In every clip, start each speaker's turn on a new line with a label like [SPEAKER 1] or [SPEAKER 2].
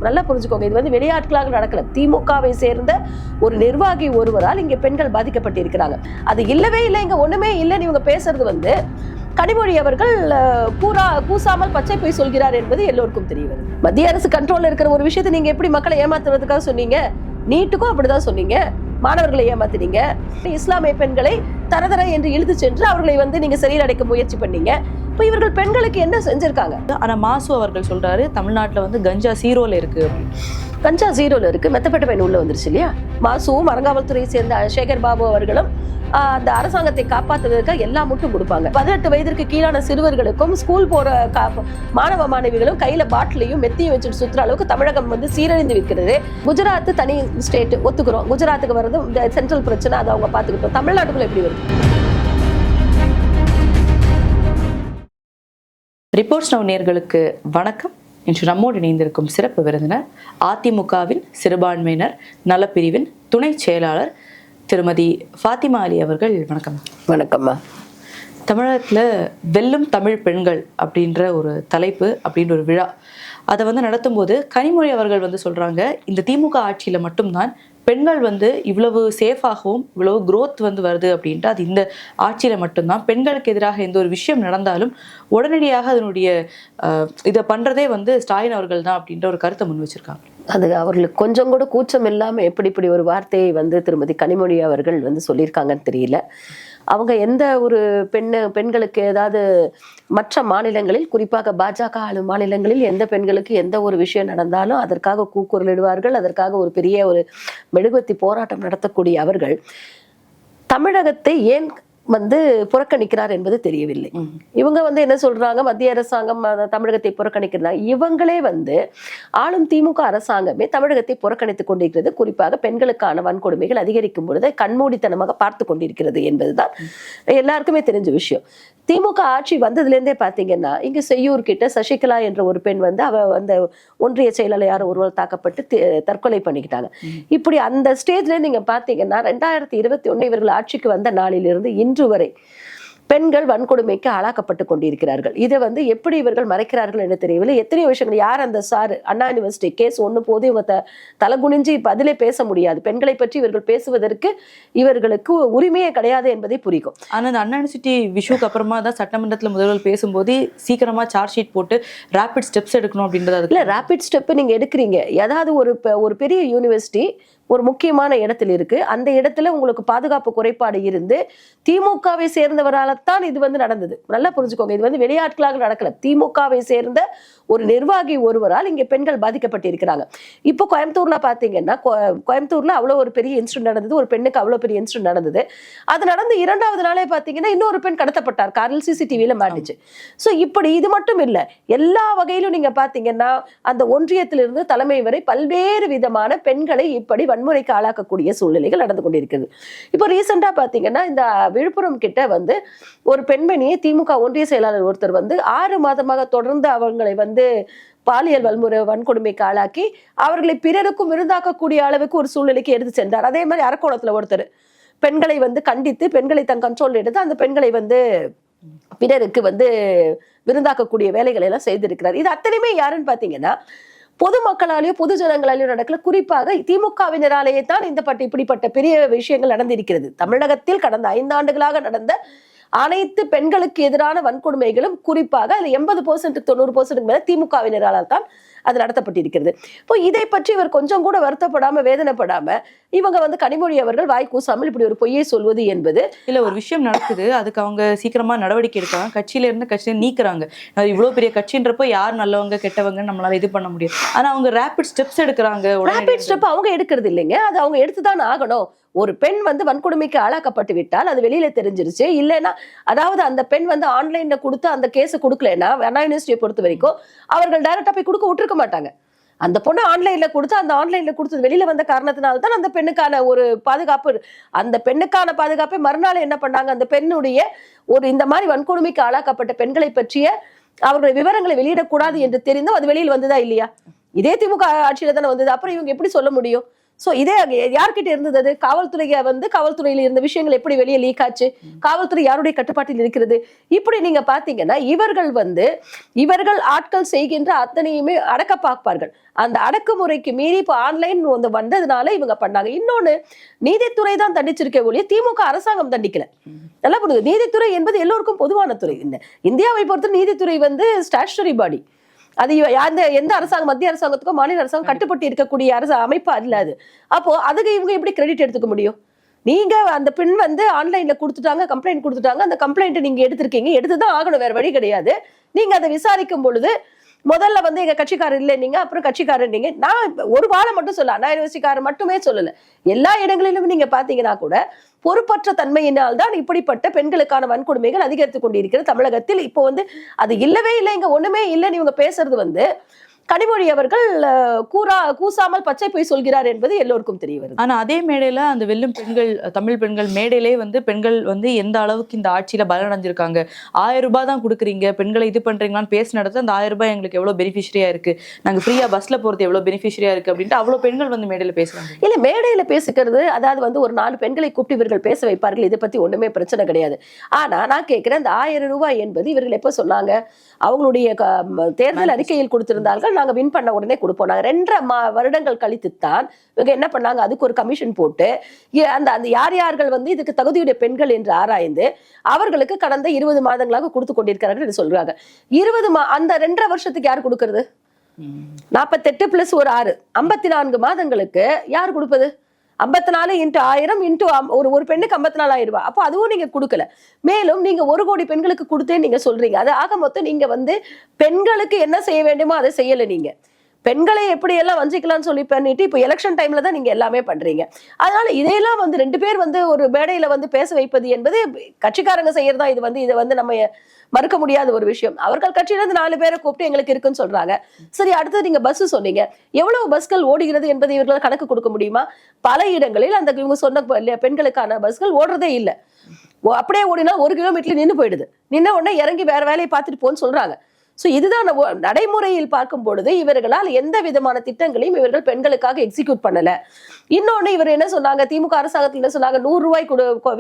[SPEAKER 1] நல்லா புரிஞ்சுக்கோங்க. இது வந்து வெளியாட்களாக நடக்கல. திமுகவை சேர்ந்த ஒரு நிர்வாகி ஒருவரால் இங்க பெண்கள் பாதிக்கப்பட்டிருக்கிறாங்க. அது இல்லவே இல்லை, இங்க ஒண்ணுமே இல்லைன்னு இவங்க பேசுறது வந்து கனிமொழி அவர்கள் கூசாமல் பச்சை போய் சொல்கிறார் என்பது எல்லோருக்கும் தெரிய வருது. மத்திய அரசு கண்ட்ரோல்ல இருக்கிற ஒரு விஷயத்தை நீங்க எப்படி மக்களை ஏமாத்துறதுக்காக சொன்னீங்க? நீட்டுக்கும் அப்படிதான் சொன்னீங்க, மாணவர்களை ஏமாத்தினீங்க. இஸ்லாமிய பெண்களை தரதர என்று இழுத்து சென்று அவர்களை வந்து நீங்க சிறையில் அடைக்க முயற்சி பண்ணீங்க. இப்ப இவர்கள் பெண்களுக்கு என்ன செஞ்சிருக்காங்க?
[SPEAKER 2] ஆனா மாசு அவர்கள் சொல்றாரு தமிழ்நாட்டுல வந்து கஞ்சா ஜீரோல இருக்கு.
[SPEAKER 1] கஞ்சா ஜீரோல இருக்கு, மெத்தப்பட்ட பயன் உள்ள வந்துருச்சு இல்லையா? மாசுவும் அறங்காவல்துறையை சேர்ந்த சேகர் பாபு அவர்களும் அந்த அரசாங்கத்தை காப்பாற்றுவதற்காக எல்லா முட்டும் கொடுப்பாங்க. 18 வயதிற்கு கீழான சிறுவர்களுக்கும் ஸ்கூல் போற மாணவ மாணவிகளும் கையில பாட்டிலையும் மெத்தியும் வச்சுட்டு சுற்றுற அளவுக்கு தமிழகம் வந்து சீரழிந்து விற்கிறது. குஜராத் தனி ஸ்டேட் ஒத்துக்கிறோம், குஜராத்துக்கு வருது இந்த சென்ட்ரல் பிரச்சனை, அதை அவங்க பார்த்துக்கிட்டோம். தமிழ்நாட்டுக்குள்ள எப்படி வருது?
[SPEAKER 2] ரிப்போர்ட்ஸ் நவ் நேயர்களுக்கு வணக்கம். இன்று நம்மோடு இணைந்திருக்கும் சிறப்பு விருந்தினர் அதிமுகவின் சிறுபான்மையினர் நலப்பிரிவின் துணை செயலாளர் திருமதி ஃபாத்திமா அலி அவர்கள். வணக்கம்.
[SPEAKER 1] வணக்கம்மா.
[SPEAKER 2] தமிழகத்தில் வெல்லும் தமிழ் பெண்கள் அப்படின்ற ஒரு தலைப்பு அப்படின்ற ஒரு விழா அதை வந்து நடத்தும் போது கனிமொழி அவர்கள் வந்து சொல்றாங்க, இந்த திமுக ஆட்சியில மட்டும்தான் பெண்கள் வந்து இவ்வளவு சேஃபாகவும் இவ்வளவு growth வந்து வருது அப்படின்ட்டு, அது இந்த ஆட்சியில மட்டும்தான். பெண்களுக்கு எதிராக எந்த ஒரு விஷயம் நடந்தாலும் உடனடியாக அதனுடைய இதை பண்றதே வந்து ஸ்டாலின் அவர்கள் தான் அப்படின்ற ஒரு கருத்தை முன் வச்சிருக்காங்க.
[SPEAKER 1] அது அவர்களுக்கு கொஞ்சம் கூட கூச்சம் இல்லாம எப்படி இப்படி ஒரு வார்த்தையை வந்து திருமதி கனிமொழி அவர்கள் வந்து சொல்லியிருக்காங்கன்னு தெரியல. அவங்க எந்த ஒரு பெண்களுக்கு ஏதாவது மற்ற மாநிலங்களில், குறிப்பாக பாஜக ஆளும் மாநிலங்களில் எந்த பெண்களுக்கு எந்த ஒரு விஷயம் நடந்தாலும் அதற்காக கூக்குரலிடுவார்கள். அதற்காக ஒரு பெரிய ஒரு மெழுகுவர்த்தி போராட்டம் நடத்தக்கூடிய அவர்கள் தமிழகத்தை ஏன் வந்து புறக்கணிக்கிறார் என்பது தெரியவில்லை. இவங்க வந்து என்ன சொல்றாங்க, மத்திய அரசாங்கம் தமிழகத்தை புறக்கணிக்கிறாங்க. இவங்களே வந்து ஆளும் திமுக அரசாங்கமே தமிழகத்தை புறக்கணித்துக் கொண்டிருக்கிறது. குறிப்பாக பெண்களுக்கான வன்கொடுமைகள் அதிகரிக்கும் பொழுது கண்மூடித்தனமாக பார்த்து கொண்டிருக்கிறது என்பதுதான் எல்லாருக்குமே தெரிஞ்ச விஷயம். திமுக ஆட்சி வந்ததுல இருந்தே பாத்தீங்கன்னா இங்க செய்யூர் கிட்ட சசிகலா என்ற ஒரு பெண் வந்து அவ அந்த ஒன்றிய செயலாளர் யாரோ ஒருவர் தாக்கப்பட்டு தற்கொலை பண்ணிக்கிட்டாங்க. இப்படி அந்த ஸ்டேஜ்ல நீங்க பாத்தீங்கன்னா 2021 இவர்கள் ஆட்சிக்கு வந்த நாளிலிருந்து இன்று வரை பெண்கள் வன்கொடுமைக்கு ஆளாக்கப்பட்டு கொண்டிருக்கிறார்கள். இதை வந்து எப்படி இவர்கள் மறைக்கிறார்கள் என்று தெரியவில்லை. எத்தனையோ விஷயங்கள், யார் அந்த சார் அண்ணா யூனிவர்சிட்டி கேஸ் ஒண்ணு போது இவங்க தலகுனிஞ்சு பதிலே பேச முடியாது. பெண்களை பற்றி இவர்கள் பேசுவதற்கு இவர்களுக்கு உரிமையே கிடையாது என்பதை புரியும்.
[SPEAKER 2] ஆனா அந்த அண்ணா யூனிவர்சிட்டி விஷயத்துக்கு அப்புறமா தான் சட்டமன்றத்தில் முதல்வர் பேசும்போது சீக்கிரமா சார்ஜ் ஷீட் போட்டு ரேபிட் ஸ்டெப்ஸ் எடுக்கணும் அப்படின்றது.
[SPEAKER 1] இல்ல, ரேபிட் ஸ்டெப் நீங்க எடுக்கிறீங்க, ஏதாவது ஒரு பெரிய யூனிவர்சிட்டி ஒரு முக்கியமான இடத்துல இருக்கு, அந்த இடத்துல உங்களுக்கு பாதுகாப்பு குறைபாடு இருந்து திமுகவை சேர்ந்தவரால்தான் இது வந்து நடந்தது. நல்லா புரிஞ்சுக்கோங்க. இது வந்து வெளியாட்களாக நடக்கல. திமுகவை சேர்ந்த ஒரு நிர்வாகி ஒருவரால் இங்க பெண்கள் பாதிக்கப்பட்டிருக்கிறாங்க. இப்போ கோயம்புத்தூர்ல பாத்தீங்கன்னா, கோயம்புத்தூர்ல அவ்வளவு ஒரு பெரிய இன்சிடென்ட் நடந்தது, ஒரு பெண்ணுக்கு அவ்வளவு பெரிய இன்சிடென்ட் நடந்தது. அது நடந்து 2வது நாளே பாத்தீங்கன்னா இன்னொரு பெண் கடத்தப்பட்டார், காரில் சிசிடிவியில மாட்டுச்சு. சோ இப்படி இது மட்டும் இல்ல, எல்லா வகையிலும் நீங்க பாத்தீங்கன்னா அந்த ஒன்றியத்திலிருந்து தலைமை வரை பல்வேறு விதமான பெண்களை இப்படி வன்முறைக்கு ஆளாக்கக்கூடிய சூழ்நிலைகள் நடந்து கொண்டிருக்கிறது. இப்போ ரீசெண்டா பாத்தீங்கன்னா இந்த விழுப்புரம் கிட்ட வந்து ஒரு பெண்மணியை திமுக ஒன்றிய செயலாளர் ஒருத்தர் வந்து 6 மாதமாக தொடர்ந்து அவங்களை வந்து பாலியல் வன்கொடுமைக்கு ஆளாக்கி அவர்களை பிறருக்கும் விருந்தாக்கக்கூடிய அளவுக்கு ஒரு சூழ்நிலைக்கு எடுத்து சென்றார். அதே மாதிரி அரக்கோணத்துல ஒருத்தர் பெண்களை வந்து கண்டித்து பெண்களை தன் கண்ட்ரோல் எடுத்து அந்த பெண்களை வந்து பிறருக்கு வந்து விருந்தாக்கக்கூடிய வேலைகளை எல்லாம் செய்திருக்கிறார். இது அத்தனையுமே யாருன்னு பாத்தீங்கன்னா பொதுமக்களாலேயோ பொது ஜனங்களாலேயோ நடக்கல, குறிப்பாக திமுகவினராலேயே தான் இப்படிப்பட்ட பெரிய விஷயங்கள் நடந்திருக்கிறது. தமிழகத்தில் கடந்த 5 ஆண்டுகளாக நடந்த அனைத்து பெண்களுக்கு எதிரான வன்கொடுமைகளும் குறிப்பாக அது 80% 90% மேல திமுகவினரால் தான் அது நடத்தப்பட்டிருக்கிறது. இப்போ இதை பற்றி இவர் கொஞ்சம் கூட வருத்தப்படாம வேதனைப்படாம இவங்க வந்து கனிமொழி அவர்கள் வாய் கூசாமல் இப்படி ஒரு பொய்யை சொல்வது என்பது
[SPEAKER 2] இல்ல. ஒரு விஷயம் நடக்குது, அதுக்கு அவங்க சீக்கிரமா நடவடிக்கை எடுக்கிறாங்க, கட்சியில இருந்து கட்சியை நீக்குறாங்க. இவ்வளவு பெரிய கட்சின்றப்போ யார் நல்லவங்க கெட்டவங்க நம்மளால இது பண்ண முடியும். ஆனா அவங்க ரேபிட் ஸ்டெப்ஸ் எடுக்கிறாங்க.
[SPEAKER 1] ரேபிட் ஸ்டெப் அவங்க எடுக்கிறது இல்லைங்க, அது அவங்க எடுத்துதான் ஆகணும். ஒரு பெண் வந்து வன்கொடுமைக்கு ஆளாக்கப்பட்டு விட்டால் அது வெளியில தெரிஞ்சிருச்சு இல்லைன்னா, அதாவது அந்த பெண் வந்து ஆன்லைன்ல கொடுத்து அந்த கேஸ் கொடுக்கலன்னா, அண்ணா யூனிவர்சிட்டியை பொறுத்த வரைக்கும் அவர்கள் டைரக்டா போய் கொடுக்க விட்டுருக்க மாட்டாங்க. அந்த பொண்ணு ஆன்லைன்ல கொடுத்து அந்த ஆன்லைன்ல கொடுத்தது வெளியில வந்த காரணத்தினால்தான் அந்த பெண்ணுக்கான ஒரு பாதுகாப்பு, அந்த பெண்ணுக்கான பாதுகாப்பை மறுநாள் என்ன பண்ணாங்க, அந்த பெண்ணுடைய ஒரு இந்த மாதிரி வன்கொடுமைக்கு ஆளாக்கப்பட்ட பெண்களை பற்றிய அவர்களுடைய விவரங்களை வெளியிடக்கூடாது என்று தெரிந்தும் அது வெளியில் வந்ததா இல்லையா? இதே திமுக ஆட்சியில தானே வந்தது. அப்புறம் இவங்க எப்படி சொல்ல முடியும்? சோ இதே யார்கிட்ட இருந்தது அது? காவல்துறைய வந்து காவல்துறையில இருந்த விஷயங்கள் எப்படி வெளியே லீக் ஆச்சு? காவல்துறை யாருடைய கட்டுப்பாட்டில் இருக்கிறது? இப்படி நீங்க பாத்தீங்கன்னா இவர்கள் ஆட்கள் செய்கின்ற அத்தனையுமே அடக்க பார்ப்பார்கள். அந்த அடக்குமுறைக்கு மீறி இப்ப ஆன்லைன் வந்ததுனால இவங்க பண்ணாங்க. இன்னொன்னு, நீதித்துறை தான் தண்டிச்சிருக்க ஒழிய திமுக அரசாங்கம் தண்டிக்கல. நல்லா புரியுது. நீதித்துறை என்பது எல்லோருக்கும் பொதுவான துறை. இந்தியாவை பொறுத்த நீதித்துறை வந்து ஸ்டாச்சுட்டரி பாடி. அது எந்த அரசாங்கம், மத்திய அரசாங்கத்துக்கும் மாநில அரசாங்கம் கட்டுப்பட்டு இருக்கக்கூடிய அமைப்பு அல்ல அது. அப்போ அதுக்கு இவங்க எப்படி கிரெடிட் எடுத்துக்க முடியும்? நீங்க அந்த பெண் வந்து ஆன்லைன்ல கொடுத்துட்டாங்க, கம்ப்ளைண்ட் கொடுத்துட்டாங்க, அந்த கம்ப்ளைண்ட் நீங்க எடுத்திருக்கீங்க, எடுத்துதான் ஆகணும், வேற வழி கிடையாது. நீங்க அதை விசாரிக்கும் பொழுது முதல்ல வந்து எங்க கட்சிக்காரர் இல்லை நீங்க, அப்புறம் கட்சிக்காரர் நீங்க. நான் ஒரு வாழை மட்டும் சொல்ல, அண்ணா யூனிவர்சிட்டிக்காரர் மட்டுமே சொல்லல, எல்லா இடங்களிலும் நீங்க பாத்தீங்கன்னா கூட பொறுப்பற்ற தன்மையினால் தான் இப்படிப்பட்ட பெண்களுக்கான வன்கொடுமைகள் அதிகரித்துக் கொண்டிருக்கிறது தமிழகத்தில். இப்போ வந்து அது இல்லவே இல்லை, இங்க ஒண்ணுமே இல்லைன்னு இவங்க பேசுறது வந்து கனிமொழி அவர்கள் கூசாமல் பச்சை போய் சொல்கிறார் என்பது எல்லோருக்கும் தெரிய வருது.
[SPEAKER 2] ஆனா அதே மேடையில அந்த வெல்லும் பெண்கள், தமிழ் பெண்கள் மேடையிலே வந்து பெண்கள் வந்து எந்த அளவுக்கு இந்த ஆட்சியில பலனடைஞ்சிருக்காங்க, 1000 ரூபாய் தான் கொடுக்குறீங்க, பெண்களை இது பண்றீங்களான்னு பேச நடத்த அந்த 1000 ரூபாய் எங்களுக்கு எவ்வளவு பெனிஃபிஷரியா இருக்கு, நாங்க ஃப்ரீயா பஸ்ல போறது எவ்வளவு பெனிஃபிஷரியா இருக்கு அப்படின்ட்டு அவ்வளவு பெண்கள் வந்து மேடையில பேசுறாங்க.
[SPEAKER 1] இல்ல, மேடையில பேசுகிறது, அதாவது வந்து ஒரு 4 பெண்களை கூப்பிட்டு இவர்கள் பேச வைப்பார்கள், இதை பத்தி ஒண்ணுமே பிரச்சனை கிடையாது. ஆனா நான் கேட்கிறேன், அந்த 1000 ரூபாய் என்பது இவர்கள் எப்ப சொன்னாங்க? அவங்களுடைய தேர்தல் அறிக்கையில் கொடுத்திருந்தார்கள், நாங்க வின் பண்ண உடனே கொடுப்போம். நாங்க 2.5 வருடங்கள் கழித்துத்தான் இவங்க என்ன பண்ணாங்க, அதுக்கு ஒரு கமிஷன் போட்டு அந்த யார் யார்கள் வந்து இதுக்கு தகுதியுடைய பெண்கள் என்று ஆராய்ந்து அவர்களுக்கு கடந்த 20 மாதங்களாக கொடுத்து கொண்டிருக்கிறார்கள் என்று சொல்றாங்க. அந்த 2.5 வருஷத்துக்கு யார் கொடுக்கிறது? 48 பிளஸ் ஒரு 6, 54 மாதங்களுக்கு யார் கொடுப்பது? 54 × 1000 ஒரு பெண்ணுக்கு 54,000 ரூபாய். அப்போ அதுவும் நீங்க கொடுக்கல. மேலும் நீங்க 1 கோடி பெண்களுக்கு கொடுத்தே நீங்க சொல்றீங்க. அது ஆக மொத்தம் நீங்க வந்து பெண்களுக்கு என்ன செய்ய வேண்டுமோ அதை செய்யல. நீங்க பெண்களை எப்படி எல்லாம் வஞ்சிக்கலாம்னு சொல்லி பண்ணிட்டு இப்போ எலெக்ஷன் டைம்ல தான் நீங்க எல்லாமே பண்றீங்க. அதனால இதையெல்லாம் வந்து 2 பேர் வந்து ஒரு மேடையில வந்து பேச வைப்பது என்பது கட்சிக்காரங்க செய்யறதா. இதை வந்து நம்ம மறுக்க முடியாத ஒரு விஷயம். அவர்கள் கட்சியில இருந்து 4 பேரை கூப்பிட்டு எங்களுக்கு இருக்குன்னு சொல்றாங்க. சரி, அடுத்தது நீங்க பஸ் சொன்னீங்க, எவ்வளவு பஸ்கள் ஓடுகிறது என்பதை இவர்களால் கணக்கு கொடுக்க முடியுமா? பல இடங்களில் அந்த இவங்க சொன்ன பெண்களுக்கான பஸ்கள் ஓடுறதே இல்லை. அப்படியே ஓடினா 1 கிலோமீட்டர்ல நின்று போயிடுது. நின்ன உடனே இறங்கி வேற வேலையை பார்த்துட்டு போன்னு சொல்றாங்க. சோ இதுதான் நடைமுறையில் பார்க்கும் பொழுது இவர்களால் எந்த விதமான திட்டங்களையும் இவர்கள் பெண்களுக்காக எக்ஸிக்யூட் பண்ணல. இன்னொன்னு, இவர் என்ன சொன்னாங்க, திமுக அரசாங்கத்தில் என்ன சொன்னாங்க, 100 ரூபாய்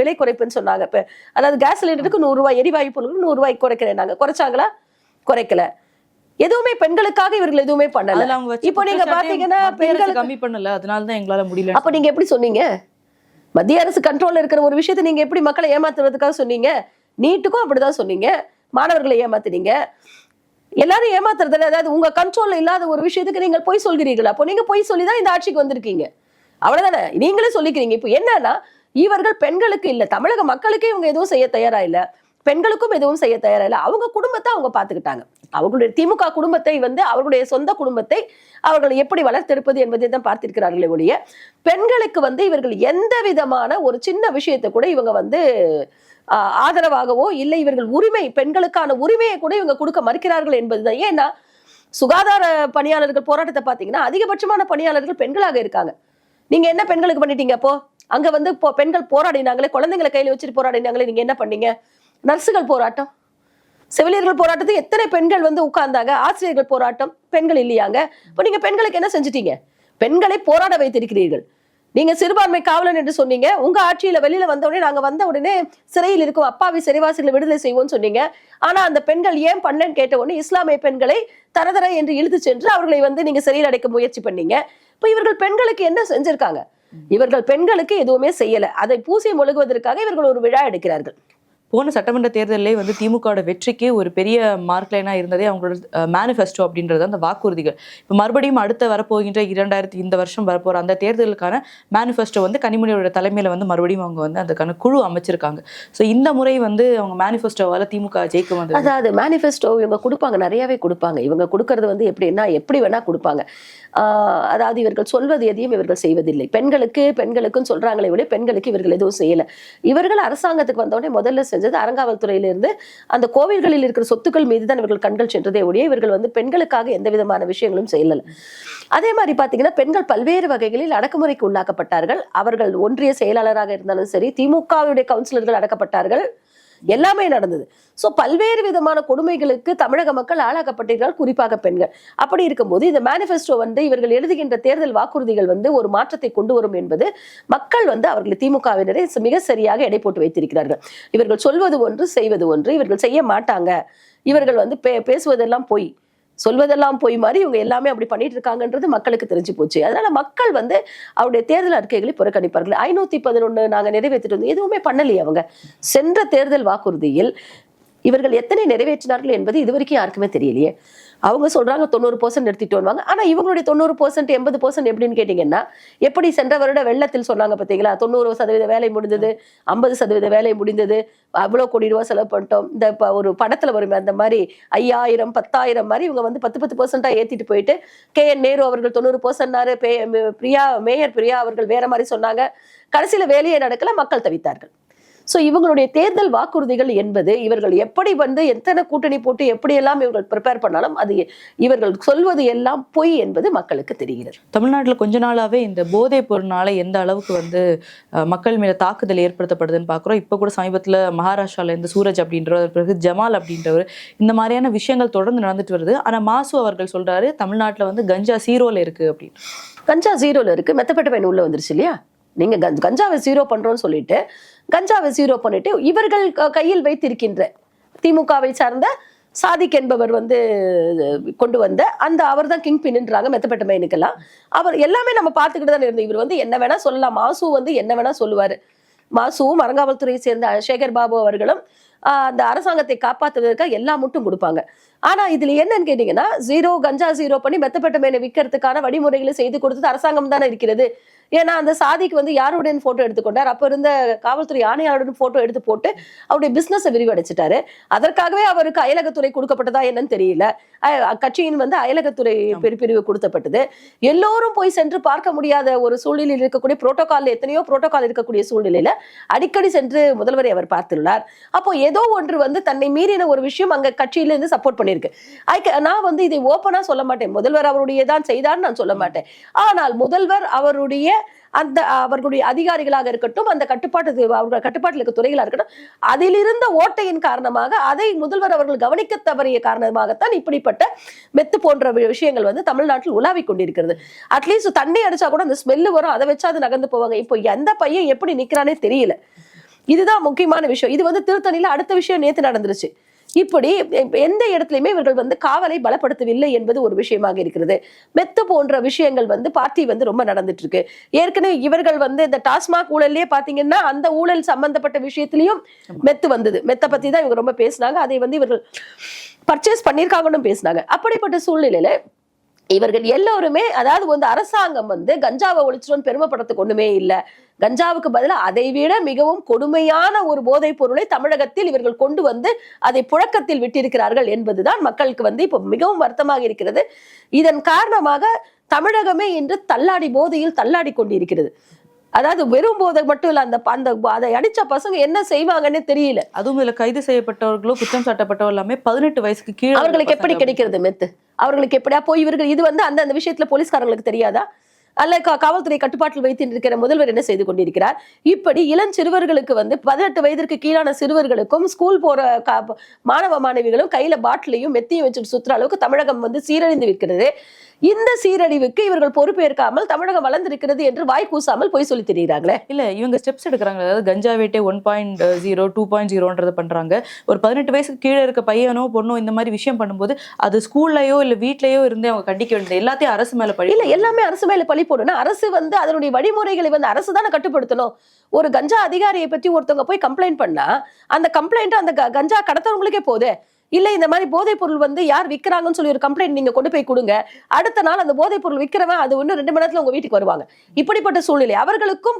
[SPEAKER 1] விலை குறைப்புன்னு சொன்னாங்க. அதாவது கேஸ் சிலிண்டருக்கு 100 ரூபாய், எரிவாயு பொருளுக்கு 100 ரூபாய் குறைக்கிறேன். குறைச்சாங்களா? குறைக்கல. எதுவுமே பெண்களுக்காக இவர்கள் எதுவுமே பண்ணல. இப்போ நீங்க பாத்தீங்கன்னா பெண்கள்
[SPEAKER 2] கம்மி பண்ணல, அதனாலதான் எங்களால முடியல.
[SPEAKER 1] அப்ப நீங்க எப்படி சொன்னீங்க? மத்திய அரசு கண்ட்ரோல்ல இருக்கிற ஒரு விஷயத்தை நீங்க எப்படி மக்களை ஏமாத்துறதுக்காக சொன்னீங்க? நீட்டுக்கும் அப்படிதான் சொன்னீங்க, மாணவர்களை ஏமாத்துனீங்க, எல்லாரும் ஏமாத்துறது. அதாவது உங்க கண்ட்ரோல்ல இல்லாத ஒரு விஷயத்துக்கு நீங்கள் பொய் சொல்கிறீர்கள். அப்போ நீங்க பொய் சொல்லிதான் இந்த ஆட்சிக்கு வந்திருக்கீங்க, அவ்வளவுதானே? நீங்களே சொல்லிக்கிறீங்க. இப்போ என்னன்னா, இவர்கள் பெண்களுக்கு இல்ல, தமிழக மக்களுக்கே இவங்க எதுவும் செய்ய தயாரா இல்ல, பெண்களுக்கும் எதுவும் செய்ய தயாரா இல்ல. அவங்க குடும்பத்தை அவங்க பாத்துக்கிட்டாங்க. அவர்களுடைய திமுக குடும்பத்தை வந்து, அவர்களுடைய சொந்த குடும்பத்தை அவர்கள் எப்படி வளர்த்தெடுப்பது என்பதை தான் பார்த்திருக்கிறார்களே ஒழிய பெண்களுக்கு வந்து இவர்கள் எந்த விதமான ஒரு சின்ன விஷயத்தை கூட இவங்க வந்து ஆதரவாகவோ இல்லை, இவர்கள் உரிமை, பெண்களுக்கான உரிமையை கூட இவங்க கொடுக்க மறுக்கிறார்கள் என்பதுதான். ஏன்னா சுகாதார பணியாளர்கள் போராட்டத்தை பாத்தீங்கன்னா அதிகபட்சமான பணியாளர்கள் பெண்களாக இருக்காங்க. நீங்க என்ன பெண்களுக்கு பண்ணிட்டீங்க? அப்போ அங்க வந்து பெண்கள் போராடினாங்களே, குழந்தைங்களை கையில வச்சுட்டு போராடினாங்களே, நீங்க என்ன பண்ணீங்க? நர்சுகள் போராட்டம், செவிலியர்கள் போராட்டத்தை எத்தனை பெண்கள் வந்து உட்கார்ந்தாங்க? ஆசிரியர்கள் போராட்டம், பெண்கள் இல்லையாங்க? இப்போ நீங்க பெண்களுக்கு என்ன செஞ்சிட்டீங்க? பெண்களை போராட வைத்திருக்கிறீர்கள். நீங்க சிறுபான்மை காவலன் என்று சொன்னீங்க. உங்க ஆட்சியில வெளியில வந்த உடனே, நாங்க வந்த உடனே சிறையில் இருக்கும் அப்பாவி சிறைவாசிகளை விடுதலை செய்வோம்னு சொன்னீங்க. ஆனா அந்த பெண்கள் ஏன் பண்ணலன்னு கேட்ட உடனே இஸ்லாமிய பெண்களை தரதர என்று இழுத்து சென்று அவர்களை வந்து நீங்க சிறையில் அடைக்க முயற்சி பண்ணீங்க. இப்ப இவர்கள் பெண்களுக்கு என்ன செஞ்சிருக்காங்க? இவர்கள் பெண்களுக்கு எதுவுமே செய்யல. அதை பூசி மொழுகுவதற்காக இவர்கள் ஒரு விழா எடுக்கிறார்கள்.
[SPEAKER 2] போன சட்டமன்ற தேர்தலிலே வந்து திமுகவோட வெற்றிக்கு ஒரு பெரிய மார்க் லைனா இருந்ததே அவங்களோட மேனிஃபெஸ்டோ அப்படின்றது, அந்த வாக்குறுதிகள். இப்போ மறுபடியும் அடுத்த வரப்போகின்ற 2000 இந்த வருஷம் வரப்போற அந்த தேர்தலுக்கான மேனிஃபெஸ்டோ வந்து கனிமொழியோட தலைமையில வந்து மறுபடியும் அவங்க வந்து அதுக்கான குழு அமைச்சிருக்காங்க. ஸோ இந்த முறை வந்து அவங்க மேனிஃபெஸ்டோவால திமுக ஜெயிக்க வந்து,
[SPEAKER 1] அதாவது மேனிஃபெஸ்டோ இவங்க கொடுப்பாங்க, நிறையவே கொடுப்பாங்க. இவங்க கொடுக்கறது வந்து எப்படின்னா எப்படி வேணா கொடுப்பாங்க. அதாவது இவர்கள் சொல்வது எதையும் இவர்கள் செய்வதில்லை. பெண்களுக்கும் சொல்றாங்களே ஒழிய பெண்களுக்கு இவர்கள் எதுவும் செய்யல. இவர்கள் அரசாங்கத்துக்கு வந்தோடனே முதல்ல செஞ்சது அறங்காவல்துறையிலிருந்து அந்த கோவில்களில் இருக்கிற சொத்துக்கள் மீது தான் இவர்கள் கண்கள் சென்றதே ஒழிய இவர்கள் வந்து பெண்களுக்காக எந்த விதமான விஷயங்களும் செய்யல. அதே மாதிரி பாத்தீங்கன்னா பெண்கள் பல்வேறு வகைகளில் அடக்குமுறைக்கு உள்ளாக்கப்பட்டார்கள். அவர்கள் ஒன்றிய செயலாளராக இருந்தாலும் சரி, திமுகவுடைய கவுன்சிலர்கள் அடக்கப்பட்டார்கள், எல்லாமே நடந்தது. சோ பல்வேறு விதமான கொடுமைகளுக்கு தமிழக மக்கள் ஆளாக்கப்பட்டிருக்கிறார்கள், குறிப்பாக பெண்கள். அப்படி இருக்கும்போது இந்த மேனிஃபெஸ்டோ இவர்கள் எழுதுகின்ற தேர்தல் வாக்குறுதிகள் ஒரு மாற்றத்தை கொண்டு வரும் என்பது மக்கள் அவர்கள் திமுகவினரை மிக சரியாக எடை போட்டு வைத்திருக்கிறார்கள். இவர்கள் சொல்வது ஒன்று, செய்வது ஒன்று. இவர்கள் செய்ய மாட்டாங்க. இவர்கள் பேசுவதெல்லாம் பொய், சொல்வதெல்லாம் போய் மாதிரி இவங்க எல்லாமே அப்படி பண்ணிட்டு இருக்காங்கன்றது மக்களுக்கு தெரிஞ்சு போச்சு. அதனால மக்கள் அவருடைய தேர்தல் அறிக்கைகளை புறக்கணிப்பார்கள். 511 நாங்க நிறைவேற்றிட்டு வந்து எதுவுமே பண்ணலையே. அவங்க சென்ற தேர்தல் வாக்குறுதியில் இவர்கள் எத்தனை நிறைவேற்றினார்கள் என்பது இதுவரைக்கும் யாருக்குமே தெரியலையே. அவங்க சொல்றாங்க 90% எடுத்துட்டு வருவாங்க. ஆனா இவங்களுடைய 90% 80% எப்படின்னு கேட்டீங்கன்னா, எப்படி சென்ற வருட வெள்ளத்தில் சொன்னாங்க பாத்தீங்களா, 90% வேலை முடிந்தது, 50% வேலை முடிந்தது, அவ்வளவு கோடி ரூபாய் செலவு பண்ணிட்டோம். இந்த ஒரு படத்துல வரும் அந்த மாதிரி 5000 10,000 மாதிரி இவங்க 10% ஏத்திட்டு போயிட்டு, KN நேரு அவர்கள் 90% மேயர் பிரியா அவர்கள் வேற மாதிரி சொன்னாங்க. கடைசியில வேலையே நடக்கல, மக்கள் தவித்தார்கள். சோ இவங்களுடைய தேர்தல் வாக்குறுதிகள் என்பது இவர்கள் எப்படி எத்தனை கூட்டணி போட்டு எப்படியெல்லாம் இவர்கள் ப்ரிப்பேர் பண்ணாலும் அது இவர்கள் சொல்வது எல்லாம் பொய் என்பது மக்களுக்கு தெரிகிறது.
[SPEAKER 2] தமிழ்நாட்டில் கொஞ்ச நாளாவே இந்த போதைப் பொருள்னால எந்த அளவுக்கு மக்கள் மேல தாக்குதல் ஏற்படுத்தப்படுதுன்னு பாக்குறோம். இப்ப கூட சமீபத்துல மகாராஷ்டிரால இருந்து சூரஜ் அப்படின்றவர், பிறகு ஜமால் அப்படின்றவர், இந்த மாதிரியான விஷயங்கள் தொடர்ந்து நடந்துட்டு வருது. ஆனா மாசு அவர்கள் சொல்றாரு தமிழ்நாட்டுல கஞ்சா 0ல இருக்கு அப்படின்னு.
[SPEAKER 1] கஞ்சா 0ல இருக்கு, மெத்தப்பட்ட உள்ள வந்துருச்சு இல்லையா. நீங்க கஞ்சாவை 0 பண்றோம்னு சொல்லிட்டு கஞ்சாவை 0 பண்ணிட்டு இவர்கள் கையில் வைத்திருக்கின்ற திமுகவை சார்ந்த சாதிக் என்பவர் கொண்டு வந்த அவர் தான் கிங் பின்ன்றாங்க மெத்தப்பட்டமைனுக்கெல்லாம். அவர் எல்லாமே நம்ம பார்த்துக்கிட்டு தான் இருந்தோம். இவர் என்ன வேணா சொல்லலாம், மாசு என்ன வேணா சொல்லுவாரு. மாசுவும் அறங்காவல்துறையை சேர்ந்த சேகர் பாபு அவர்களும் அந்த அரசாங்கத்தை காப்பாற்றுவதற்காக எல்லா முட்டும் கொடுப்பாங்க. ஆனா இதுல என்னன்னு கேட்டீங்கன்னா, கஞ்சா 0 பண்ணி மெத்தப்பட்டமைனை விற்கிறதுக்கான வழிமுறைகளை செய்து கொடுத்தது அரசாங்கம் தானே இருக்கிறது. ஏன்னா அந்த சாதிக்கு யாருடன் போட்டோ எடுத்துக்கொண்டார், அப்ப இருந்த காவல்துறை ஆணையாளருடன் போட்டோ எடுத்து போட்டு அவருடைய பிசினஸை விரிவடைச்சிட்டாரு. அதற்காகவே அவருக்கு அயலகத்துறை கொடுக்கப்பட்டதா என்னன்னு தெரியல. கட்சியின் அயலகத்துறை பிரிவு கொடுக்கப்பட்டது. எல்லோரும் போய் சென்று பார்க்க முடியாத ஒரு சூழ்நிலையில் இருக்கக்கூடிய புரோட்டோகால், எத்தனையோ புரோட்டோகால் இருக்கக்கூடிய சூழ்நிலையில அடிக்கடி சென்று முதல்வரை அவர் பார்த்துள்ளார். அப்போ ஏதோ ஒன்று தன்னை மீறின ஒரு விஷயம் அங்க கட்சியில இருந்து சப்போர்ட் பண்ணிருக்கு. நான் இதை ஓப்பனா சொல்ல மாட்டேன், முதல்வர் அவருடைய தான் செய்தார் நான் சொல்ல மாட்டேன். ஆனால் முதல்வர் அவருடைய அவர்களுடைய அதிகாரிகளாக இருக்கட்டும், அந்த அவர்கள் கட்டுப்பாட்டில் இருக்க துறைகளாக இருக்கட்டும், அதில் இருந்த ஓட்டையின் காரணமாக அதை முதல்வர் அவர்கள் கவனிக்க தவறிய காரணமாகத்தான் இப்படிப்பட்ட மெத்து போன்ற விஷயங்கள் தமிழ்நாட்டில் உலாவிக் கொண்டிருக்கிறது. அட்லீஸ்ட் தண்ணி அடிச்சா கூட அந்த ஸ்மெல்லு வரும், அதை வச்சா அது நகர்ந்து போவாங்க. இப்போ எந்த பையன் எப்படி நிக்கிறானே தெரியல. இதுதான் முக்கியமான விஷயம். இது திருத்தணியில அடுத்த விஷயம் நேத்து நடந்துருச்சு. இப்படி எந்த இடத்துலயுமே இவர்கள் காவலை பலப்படுத்தவில்லை என்பது ஒரு விஷயமாக இருக்கிறது. மெத்து போன்ற விஷயங்கள் பார்ட்டி ரொம்ப நடந்துட்டு இருக்கு. ஏற்கனவே இவர்கள் இந்த டாஸ்மாக் ஊழல்லே பாத்தீங்கன்னா அந்த ஊழல் சம்பந்தப்பட்ட விஷயத்திலையும் மெத்து வந்தது. மெத்த பத்தி தான் இவங்க ரொம்ப பேசினாங்க. அதை இவர்கள் பர்ச்சேஸ் பண்ணிருக்காங்கன்னு பேசினாங்க. அப்படிப்பட்ட சூழ்நிலையில இவர்கள் எல்லோருமே, அதாவது அரசாங்கம் கஞ்சாவை ஒழிச்சிடும் பெருமைப்படத்துக்கு ஒண்ணுமே இல்லை. கஞ்சாவுக்கு பதிலாக அதை விட மிகவும் கொடுமையான ஒரு போதைப் பொருளை தமிழகத்தில் இவர்கள் கொண்டு அதை புழக்கத்தில் விட்டிருக்கிறார்கள் என்பதுதான் மக்களுக்கு இப்போ மிகவும் வருத்தமாக இருக்கிறது. இதன் காரணமாக தமிழகமே இன்று போதையில் தள்ளாடி கொண்டிருக்கிறது. அதாவது வெறும் போதை மட்டும் இல்ல, அதை அடிச்ச பசங்க என்ன செய்வாங்கன்னு தெரியல.
[SPEAKER 2] அதுவும் இதுல கைது செய்யப்பட்டவர்களோ குற்றம் சாட்டப்பட்டவர் எல்லாமே 18 வயசுக்கு கீழே.
[SPEAKER 1] அவர்களுக்கு எப்படி கிடைக்கிறது மெத்து? அவர்களுக்கு எப்படியா போய் இவர்கள் இது அந்த விஷயத்துல போலீஸ்காரங்களுக்கு தெரியாதா? அல்ல காவல்துறை கட்டுப்பாட்டில் வைத்திருக்கிற முதல்வர் என்ன செய்து கொண்டிருக்கிறார்? இப்படி இளஞ்சிறுவர்களுக்கு 18 வயதிற்கு கீழான சிறுவர்களுக்கும் ஸ்கூல் போற மாணவ மாணவிகளும் கையில பாட்டிலையும் மெத்தியும் வச்சுட்டு சுற்றுற அளவுக்கு தமிழகம் சீரழிந்து இருக்கிறது. இந்த சீரழிவுக்கு இவர்கள் பொறுப்பேற்காமல் தமிழகம் வளர்ந்திருக்கிறது என்று வாய் கூசாமல் போய் சொல்லி தெரியுறாங்களே.
[SPEAKER 2] இல்ல இவங்க ஸ்டெப்ஸ் எடுக்கிறாங்க. அதாவது கஞ்சா வேட்டை 1.0 2.0 பண்றாங்க. ஒரு 18 வயசுக்கு கீழே இருக்க பையனோ பொண்ணோ இந்த மாதிரி விஷயம் பண்ணும்போது அது ஸ்கூல்லயோ இல்ல வீட்லயோ இருந்தே அவங்க கண்டிக்க வேண்டியது. எல்லாத்தையும் அரசு மேல பழி
[SPEAKER 1] இல்ல, எல்லாமே அரசு மேல பழி போடணும். அரசு அதனுடைய வழிமுறைகளை அரசு தானே கட்டுப்படுத்தணும். ஒரு கஞ்சா அதிகாரியை பற்றி ஒருத்தவங்க போய் கம்ப்ளைண்ட் பண்ணா அந்த கம்ப்ளைண்ட் அந்த கஞ்சா கடத்தவங்களுக்கே போதே. இல்ல இந்த மாதிரி போதைப் பொருள் யார் விற்கிறாங்கன்னு சொல்லி ஒரு கம்ப்ளைண்ட் நீங்க கொண்டு போய் கொடுங்க. அடுத்த நாள் அந்த போதைப் பொருள் விற்கிறவன் அது இன்னும் 2 மணி நேரத்துல உங்க வீட்டுக்கு வருவாங்க. இப்படிப்பட்ட சூழ்நிலை அவர்களுக்கும்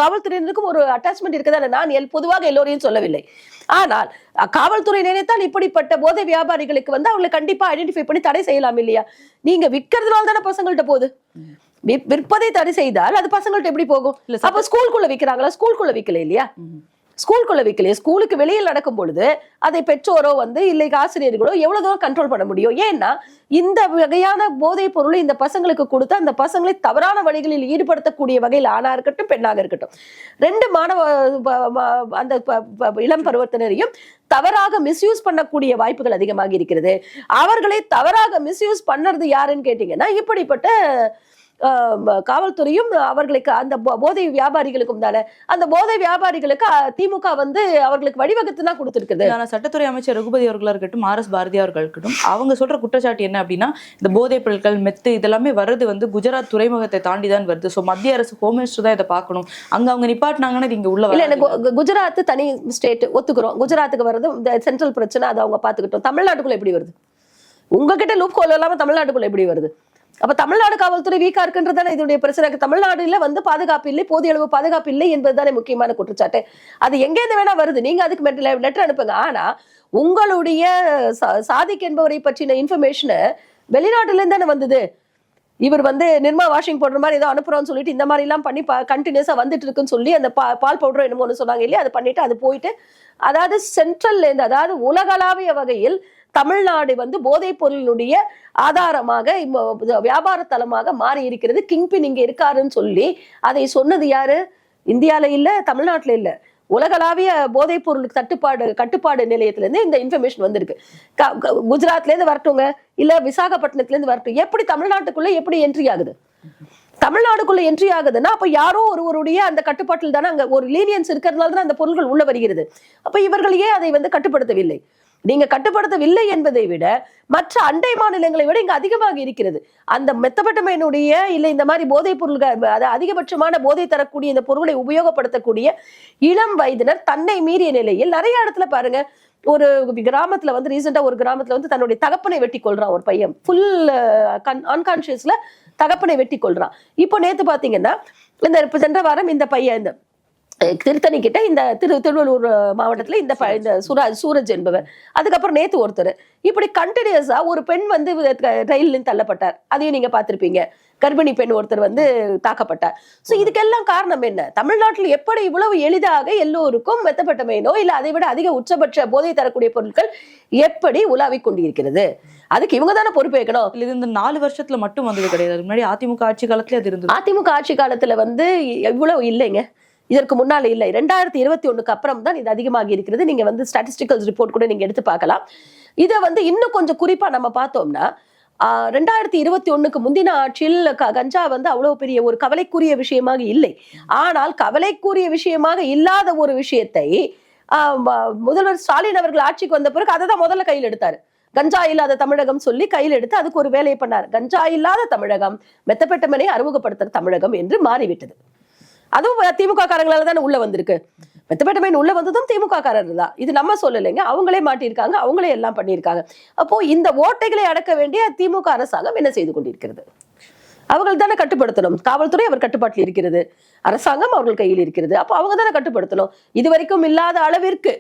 [SPEAKER 1] காவல்துறையினருக்கும் ஒரு அட்டாச்மெண்ட் இருக்குதா? நான் பொதுவாக எல்லோரையும் சொல்லவில்லை. ஆனால் காவல்துறை நினைத்தால் இப்படிப்பட்ட போதை வியாபாரிகளுக்கு அவங்களை கண்டிப்பா ஐடென்டிஃபை பண்ணி தடை செய்யலாம் இல்லையா? நீங்க விற்கிறதுனால தானே பசங்கள்ட்ட போகுது. விற்பதை தடை செய்தால் அது பசங்கள்ட்ட எப்படி போகும்? அப்ப ஸ்கூலுக்குள்ள விற்கிறாங்களா? ஸ்கூலுக்குள்ள விற்கல இல்லையா? ஸ்கூலுக்குள்ள வைக்கலையே. ஸ்கூலுக்கு வெளியில் நடக்கும் பொழுது அதை பெற்றோரோ வந்து இல்லை ஆசிரியர்களோ எவ்வளவு தூரம் கண்ட்ரோல் பண்ண முடியும்? ஏன்னா இந்த வகையான போதைப் பொருளை இந்த பசங்களுக்கு கொடுத்து அந்த பசங்களை தவறான வழிகளில் ஈடுபடுத்தக்கூடிய வகையில் ஆணா இருக்கட்டும் பெண்ணாக இருக்கட்டும், 2 மாணவ அந்த இளம் பருவத்தினரையும் தவறாக மிஸ்யூஸ் பண்ணக்கூடிய வாய்ப்புகள் அதிகமாக இருக்கிறது. அவர்களை தவறாக மிஸ்யூஸ் பண்ணறது யாருன்னு கேட்டீங்கன்னா இப்படிப்பட்ட காவல்துறையும் அவர்களுக்கு அந்த போதை வியாபாரிகளுக்கும் தானே. அந்த போதை வியாபாரிகளுக்கு திமுக வந்து அவர்களுக்கு வழிவகுத்து தான் கொடுத்திருக்குது.
[SPEAKER 2] ஆனா சட்டத்துறை அமைச்சர் ரகுபதி அவர்களா இருக்கட்டும், RS பாரதி அவர்கள் இருக்கட்டும், அவங்க சொல்ற குற்றச்சாட்டு என்ன அப்படின்னா, இந்த போதைப் பொருட்கள் மெத்து இதெல்லாமே வர்றது வந்து குஜராத் துறைமுகத்தை தாண்டி தான் வருது. ஸோ மத்திய அரசு ஹோம் மினிஸ்டர் தான் இதை பார்க்கணும். அங்க அவங்க நிப்பாட்டினாங்கன்னா இங்க உள்ள
[SPEAKER 1] இல்ல. குஜராத் தனி ஸ்டேட் ஒத்துக்கிறோம். குஜராத்துக்கு வர்றது இந்த சென்ட்ரல் பிரச்சனை, அதை அவங்க பாத்துக்கிட்டோம். தமிழ்நாட்டுக்குள்ள எப்படி வருது? உங்ககிட்ட லூப் ஹோல் இல்லாம தமிழ்நாட்டுக்குள்ள எப்படி வருது? அப்ப தமிழ்நாடு காவல்துறை வீக்கா இருக்குன்றதான இதனுடைய பிரச்சனை. தமிழ்நாடுல வந்து பாதுகாப்பு இல்லை, போதிய அளவு பாதுகாப்பு இல்லை என்பதுதானே முக்கியமான குற்றச்சாட்டு. அது எங்கேருந்து வேணா வருது, நீங்க அதுக்கு லெட்டர் அனுப்புங்க. ஆனா உங்களுடைய சாதிக் என்பவரை பற்றின இன்ஃபர்மேஷனை வெளிநாட்டுல இருந்து தானே வந்தது. இவர் வந்து நிர்மா வாஷிங் பவுடர் மாதிரி ஏதோ அனுப்புறோம்னு சொல்லிட்டு இந்த மாதிரி எல்லாம் பண்ணி கண்டினியூஸா வந்துட்டு இருக்குன்னு சொல்லி அந்த பால் பவுடர் என்னமோ ஒன்று சொன்னாங்க இல்லையா, அது பண்ணிட்டு அது போயிட்டு அதாவது சென்ட்ரல்ல இருந்து அதாவது உலகளாவிய வகையில் தமிழ்நாடு வந்து போதைப் பொருளினுடைய ஆதாரமாக வியாபார தலமாக மாறி இருக்கிறது. கிங்பின் இங்க இருக்காருன்னு சொல்லி அதை சொன்னது யாரு? இந்தியால இல்ல, தமிழ்நாட்டுல இல்ல, உலகளாவிய போதைப் பொருளுக்கு கட்டுப்பாடு நிலையத்துல இருந்து இந்த இன்ஃபர்மேஷன் வந்திருக்கு. குஜராத்ல இருந்து வரட்டுங்க, இல்ல விசாகப்பட்டினத்துல இருந்து வரட்டும், எப்படி தமிழ்நாட்டுக்குள்ள எப்படி என்ட்ரி ஆகுது? தமிழ்நாடுக்குள்ள என்ட்ரி ஆகுதுன்னா அப்ப யாரோ ஒருவருடைய அந்த கட்டுப்பாட்டில் தானே அங்க ஒரு லீனியன்ஸ் இருக்கிறதுனால தான் அந்த பொருட்கள் உள்ள வருகிறது. அப்ப இவர்கள் ஏன் அதை வந்து கட்டுப்படுத்தவில்லை? நீங்க கட்டுப்படுத்தவில்லை என்பதை விட மற்ற அண்டை மாநிலங்களை விட இங்க அதிகமாக இருக்கிறது. அந்த மெத்தபெட்டமைனுடைய இல்ல இந்த மாதிரி போதைப் பொருள்கள் அதிகபட்சமான போதை தரக்கூடிய இந்த பொருளை உபயோகப்படுத்தக்கூடிய இளம் வயதினர் தன்னை மீறிய நிலையில் நிறைய இடத்துல பாருங்க. ஒரு கிராமத்துல வந்து ரீசெண்டா ஒரு கிராமத்துல வந்து தன்னுடைய தகப்பனை வெட்டி கொள்றான் ஒரு பையன். ஃபுல் அன்கான்சியஸ்ல தகப்பனை வெட்டி கொள்றான். இப்போ நேத்து பாத்தீங்கன்னா இந்த சென்ற வாரம் இந்த பையன் இந்த திருத்தணி கிட்ட இந்த திருவள்ளூர் மாவட்டத்துல இந்த சூரஜ் என்பவர், அதுக்கப்புறம் நேத்து ஒருத்தர், இப்படி கண்டினியூஸா ஒரு பெண் வந்து ரயிலில் தள்ளப்பட்டார். அதையும் நீங்க பார்த்திருப்பீங்க. கர்ப்பிணி பெண் ஒருத்தர் வந்து தாக்கப்பட்டார். சோ இதுக்கெல்லாம் காரணம் என்ன? தமிழ்நாட்டில் எப்படி இவ்வளவு எளிதாக எல்லோருக்கும் மெத்தப்பட்டமைனோ இல்ல அதை விட அதிக உச்சபட்ச போதை தரக்கூடிய பொருட்கள் எப்படி உலாவிக் கொண்டிருக்கிறது? அதுக்கு இவங்க தானே பொறுப்பேற்கணும்.
[SPEAKER 2] இது இந்த 4 வருஷத்துல மட்டும் வந்தது கிடையாது. முன்னாடி அதிமுக ஆட்சி காலத்துல அது இருந்தது.
[SPEAKER 1] அதிமுக ஆட்சி காலத்துல வந்து இவ்வளவு இல்லைங்க. இதற்கு முன்னால இல்லை. 2021க்கு அப்புறம் தான் இது அதிகமாகி இருக்கிறது. நீங்க வந்து ஸ்டாட்டிஸ்டிக்கல் ரிப்போர்ட் கூட நீங்க எடுத்து பார்க்கலாம். இதை வந்து இன்னும் கொஞ்சம் குறிப்பா நம்ம பார்த்தோம்னா 2021க்கு முந்தின ஆட்சியில் கஞ்சா வந்து அவ்வளவு பெரிய ஒரு கவலைக்குரிய விஷயமாக இல்லை. ஆனால் கவலைக்குரிய விஷயமாக இல்லாத ஒரு விஷயத்தை முதல்வர் ஸ்டாலின் அவர்கள் ஆட்சிக்கு வந்த பிறகு அதை தான் முதல்ல கையில் எடுத்தாரு. கஞ்சா இல்லாத தமிழகம் சொல்லி கையில் எடுத்து அதுக்கு ஒரு வேலையை பண்ணார். கஞ்சா இல்லாத தமிழகம், மெத்தப்பெட்டமனை அறிமுகப்படுத்துற தமிழகம் என்று மாறிவிட்டது. அதுவும் திமுக காரங்களால தானே உள்ள வந்திருக்கு. மெத்தப்பெட்டமைன் உள்ள வந்ததும் திமுக காரர்கள் தான். இது நம்ம சொல்லலைங்க, அவங்களே மாட்டியிருக்காங்க, அவங்களே எல்லாம் பண்ணியிருக்காங்க. அப்போ இந்த ஓட்டைகளை அடக்க வேண்டிய திமுக அரசாங்கம் என்ன செய்து கொண்டிருக்கிறது? அவர்கள் தானே கட்டுப்படுத்தணும். காவல்துறை அவர் கட்டுப்பாட்டில் இருக்கிறது, அரசாங்கம் அவர்கள் கையில் இருக்கிறது. அப்போ அவங்க தானே கட்டுப்படுத்தணும். இதுவரைக்கும் இல்லாத அளவிற்கு,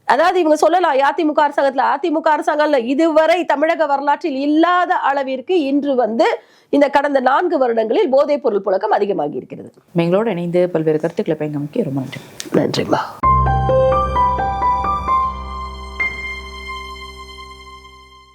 [SPEAKER 1] அதாவது இவங்க சொல்லலாம் அதிமுக அரசாங்கத்துல, அதிமுக அரசாங்கம்ல இதுவரை தமிழக வரலாற்றில் இல்லாத அளவிற்கு இன்று வந்து இந்த கடந்த 4 வருடங்களில் போதைப் பொருள் புழக்கம் அதிகமாகி இருக்கிறது.
[SPEAKER 2] எங்களோட இணைந்து பல்வேறு கருத்துக்களை பயங்கமிக்க ரொம்ப நன்றி.
[SPEAKER 1] நன்றிமா.